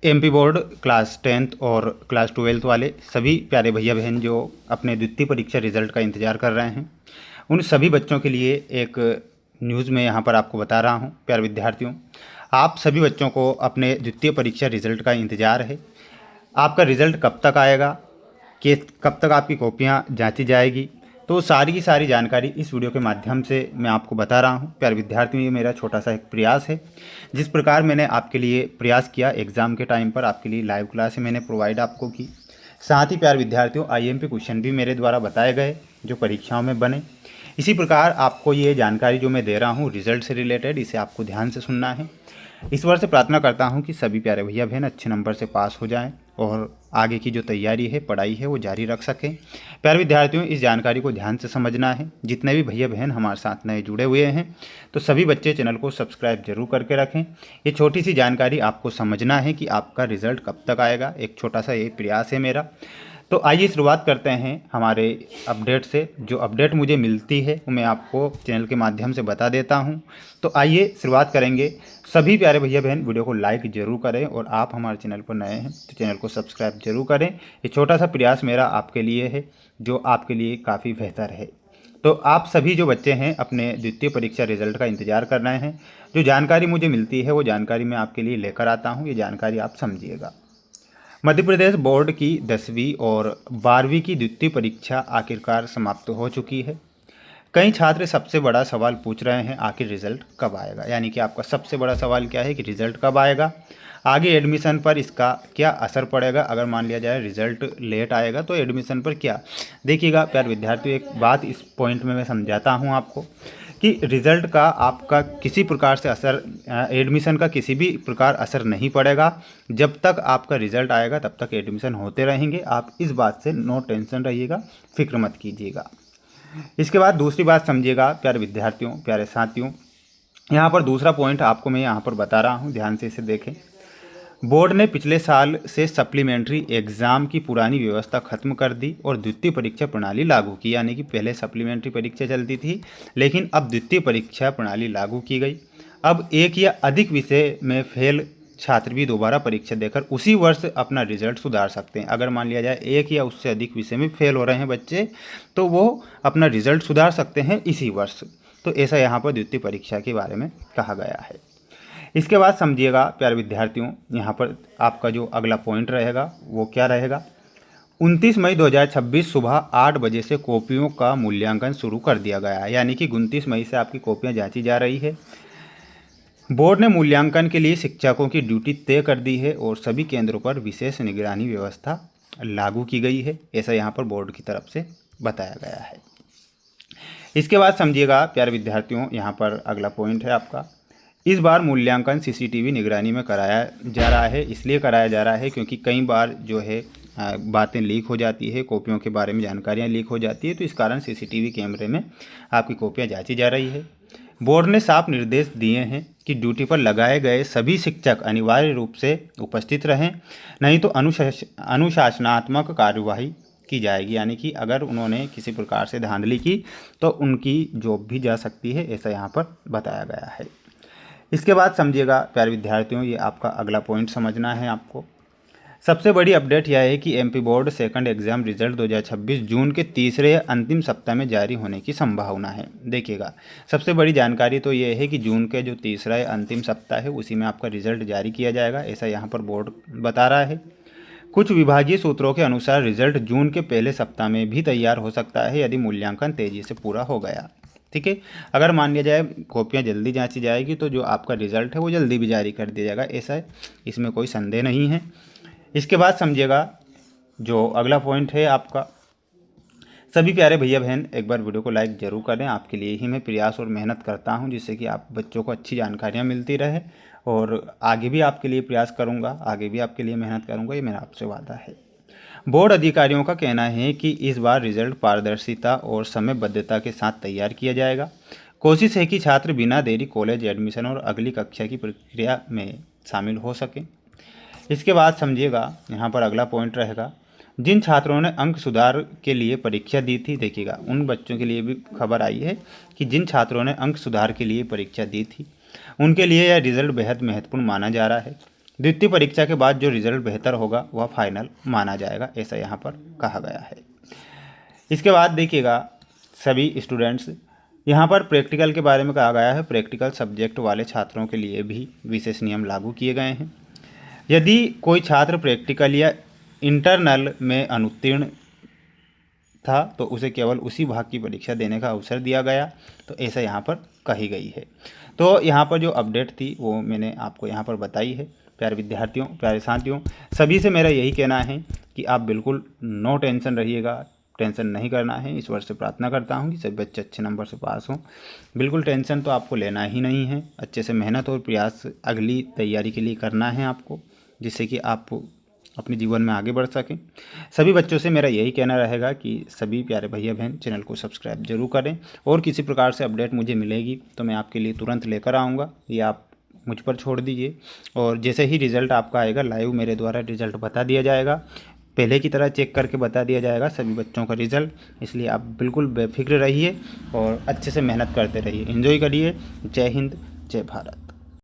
MP board class 10th और class 12th वाले सभी प्यारे भैया बहन जो अपने द्वितीय परीक्षा रिजल्ट का इंतज़ार कर रहे हैं, उन सभी बच्चों के लिए एक न्यूज़ में यहाँ पर आपको बता रहा हूँ। प्यारे विद्यार्थियों, आप सभी बच्चों को अपने द्वितीय परीक्षा रिजल्ट का इंतज़ार है। आपका रिज़ल्ट कब तक आएगा, कि कब तक आपकी कॉपियाँ जांची जाएगी, तो सारी की सारी जानकारी इस वीडियो के माध्यम से मैं आपको बता रहा हूं। प्यारे विद्यार्थियों, ये मेरा छोटा सा एक प्रयास है। जिस प्रकार मैंने आपके लिए प्रयास किया एग्ज़ाम के टाइम पर, आपके लिए लाइव क्लास मैंने प्रोवाइड आपको की। साथ ही प्यारे विद्यार्थियों, आईएमपी क्वेश्चन भी मेरे द्वारा बताए गए जो परीक्षाओं में बने। इसी प्रकार आपको ये जानकारी जो मैं दे रहा हूँ रिजल्ट से रिलेटेड, इसे आपको ध्यान से सुनना है। ईश्वर से प्रार्थना करता हूँ कि सभी प्यारे भैया बहन अच्छे नंबर से पास हो जाएं और आगे की जो तैयारी है, पढ़ाई है, वो जारी रख सकें। प्यारे विद्यार्थियों, इस जानकारी को ध्यान से समझना है। जितने भी भैया बहन हमारे साथ नए जुड़े हुए हैं, तो सभी बच्चे चैनल को सब्सक्राइब जरूर करके रखें। ये छोटी सी जानकारी आपको समझना है कि आपका रिजल्ट कब तक आएगा, एक छोटा सा ये प्रयास है मेरा। तो आइए शुरुआत करते हैं हमारे अपडेट से। जो अपडेट मुझे मिलती है वो मैं आपको चैनल के माध्यम से बता देता हूं। तो आइए शुरुआत करेंगे। सभी प्यारे भैया बहन वीडियो को लाइक जरूर करें और आप हमारे चैनल पर नए हैं तो चैनल को सब्सक्राइब जरूर करें। ये छोटा सा प्रयास मेरा आपके लिए है जो आपके लिए काफ़ी बेहतर है। तो आप सभी जो बच्चे हैं अपने द्वितीय परीक्षा रिजल्ट का इंतज़ार कर रहे हैं, जो जानकारी मुझे मिलती है वो जानकारी मैं आपके लिए लेकर आता हूँ। ये जानकारी आप समझिएगा। मध्य प्रदेश बोर्ड की 10वीं और 12वीं की द्वितीय परीक्षा आखिरकार समाप्त हो चुकी है। कई छात्र सबसे बड़ा सवाल पूछ रहे हैं, आखिर रिजल्ट कब आएगा। यानी कि आपका सबसे बड़ा सवाल क्या है कि रिजल्ट कब आएगा, आगे एडमिशन पर इसका क्या असर पड़ेगा। अगर मान लिया जाए रिजल्ट लेट आएगा तो एडमिशन पर क्या। देखिएगा प्यारे विद्यार्थियों, एक बात इस पॉइंट में मैं समझाता हूँ आपको कि रिज़ल्ट का आपका किसी प्रकार से असर, एडमिशन का किसी भी प्रकार असर नहीं पड़ेगा। जब तक आपका रिज़ल्ट आएगा तब तक एडमिशन होते रहेंगे। आप इस बात से नो टेंशन रहिएगा, फिक्र मत कीजिएगा। इसके बाद दूसरी बात समझिएगा प्यारे विद्यार्थियों, प्यारे साथियों, यहाँ पर दूसरा पॉइंट आपको मैं यहाँ पर बता रहा हूँ, ध्यान से इसे देखें। बोर्ड ने पिछले साल से सप्लीमेंट्री एग्ज़ाम की पुरानी व्यवस्था खत्म कर दी और द्वितीय परीक्षा प्रणाली लागू की। यानी कि पहले सप्लीमेंट्री परीक्षा चलती थी, लेकिन अब द्वितीय परीक्षा प्रणाली लागू की गई। अब एक या अधिक विषय में फेल छात्र भी दोबारा परीक्षा देकर उसी वर्ष अपना रिजल्ट सुधार सकते हैं। अगर मान लिया जाए एक या उससे अधिक विषय में फेल हो रहे हैं बच्चे, तो वो अपना रिजल्ट सुधार सकते हैं इसी वर्ष। तो ऐसा यहाँ पर द्वितीय परीक्षा के बारे में कहा गया है। इसके बाद समझिएगा प्यारे विद्यार्थियों, यहाँ पर आपका जो अगला पॉइंट रहेगा वो क्या रहेगा। 29 मई 2026 सुबह 8 बजे से कॉपियों का मूल्यांकन शुरू कर दिया गया है। यानी कि 29 मई से आपकी कॉपियाँ जांची जा रही है। बोर्ड ने मूल्यांकन के लिए शिक्षकों की ड्यूटी तय कर दी है और सभी केंद्रों पर विशेष निगरानी व्यवस्था लागू की गई है। ऐसा यहाँ पर बोर्ड की तरफ से बताया गया है। इसके बाद समझिएगा प्यारे विद्यार्थियों, यहाँ पर अगला पॉइंट है आपका। इस बार मूल्यांकन सीसीटीवी निगरानी में कराया जा रहा है। इसलिए कराया जा रहा है क्योंकि कई बार जो है बातें लीक हो जाती है, कॉपियों के बारे में जानकारियाँ लीक हो जाती है, तो इस कारण सीसीटीवी कैमरे में आपकी कॉपियाँ जांची जा रही है। बोर्ड ने साफ निर्देश दिए हैं कि ड्यूटी पर लगाए गए सभी शिक्षक अनिवार्य रूप से उपस्थित रहें, नहीं तो अनुशासनात्मक कार्यवाही की जाएगी। यानी कि अगर उन्होंने किसी प्रकार से धांधली की तो उनकी जॉब भी जा सकती है, ऐसा यहाँ पर बताया गया है। इसके बाद समझिएगा प्यारे विद्यार्थियों, ये आपका अगला पॉइंट समझना है आपको। सबसे बड़ी अपडेट यह है कि MP board second exam result 2026 जून के तीसरे या अंतिम सप्ताह में जारी होने की संभावना है। देखिएगा, सबसे बड़ी जानकारी तो ये है कि जून के जो तीसरा या अंतिम सप्ताह है उसी में आपका रिजल्ट जारी किया जाएगा, ऐसा यहाँ पर बोर्ड बता रहा है। कुछ विभागीय सूत्रों के अनुसार रिजल्ट जून के पहले सप्ताह में भी तैयार हो सकता है यदि मूल्यांकन तेजी से पूरा हो गया। ठीक है, अगर मान लिया जाए कॉपियाँ जल्दी जांची जाएगी तो जो आपका रिजल्ट है वो जल्दी भी जारी कर दिया जाएगा, ऐसा है, इसमें कोई संदेह नहीं है। इसके बाद समझिएगा जो अगला पॉइंट है आपका। सभी प्यारे भैया बहन एक बार वीडियो को लाइक जरूर करें। आपके लिए ही मैं प्रयास और मेहनत करता हूं, जिससे कि आप बच्चों को अच्छी जानकारियां मिलती रहे और आगे भी आपके लिए प्रयास करूंगा, आगे भी आपके लिए मेहनत करूंगा, ये मेरा आपसे वादा है। बोर्ड अधिकारियों का कहना है कि इस बार रिजल्ट पारदर्शिता और समयबद्धता के साथ तैयार किया जाएगा। कोशिश है कि छात्र बिना देरी कॉलेज एडमिशन और अगली कक्षा की प्रक्रिया में शामिल हो सकें। इसके बाद समझिएगा, यहाँ पर अगला पॉइंट रहेगा। जिन छात्रों ने अंक सुधार के लिए परीक्षा दी थी, देखिएगा उन बच्चों के लिए भी खबर आई है कि जिन छात्रों ने अंक सुधार के लिए परीक्षा दी थी उनके लिए यह रिजल्ट बेहद महत्वपूर्ण माना जा रहा है। द्वितीय परीक्षा के बाद जो रिजल्ट बेहतर होगा वह फाइनल माना जाएगा, ऐसा यहाँ पर कहा गया है। इसके बाद देखिएगा सभी स्टूडेंट्स, यहाँ पर प्रैक्टिकल के बारे में कहा गया है। प्रैक्टिकल सब्जेक्ट वाले छात्रों के लिए भी विशेष नियम लागू किए गए हैं। यदि कोई छात्र प्रैक्टिकल या इंटरनल में अनुत्तीर्ण था तो उसे केवल उसी भाग की परीक्षा देने का अवसर दिया गया, तो ऐसा यहाँ पर कही गई है। तो यहाँ पर जो अपडेट थी वो मैंने आपको यहाँ पर बताई है। प्यारे विद्यार्थियों, प्यारे साथियों, सभी से मेरा यही कहना है कि आप बिल्कुल नो टेंशन रहिएगा, टेंशन नहीं करना है। ईश्वर से प्रार्थना करता हूँ कि सभी बच्चे अच्छे नंबर से पास हों। बिल्कुल टेंशन तो आपको लेना ही नहीं है। अच्छे से मेहनत और प्रयास अगली तैयारी के लिए करना है आपको, जिससे कि आप अपने जीवन में आगे बढ़ सकें। सभी बच्चों से मेरा यही कहना रहेगा कि सभी प्यारे भैया बहन चैनल को सब्सक्राइब जरूर करें, और किसी प्रकार से अपडेट मुझे मिलेगी तो मैं आपके लिए तुरंत लेकर आऊँगा, ये आप मुझ पर छोड़ दीजिए। और जैसे ही रिज़ल्ट आपका आएगा लाइव मेरे द्वारा रिज़ल्ट बता दिया जाएगा, पहले की तरह चेक करके बता दिया जाएगा सभी बच्चों का रिज़ल्ट। इसलिए आप बिल्कुल बेफिक्र रहिए और अच्छे से मेहनत करते रहिए, एंजॉय करिए। जय हिंद, जय भारत।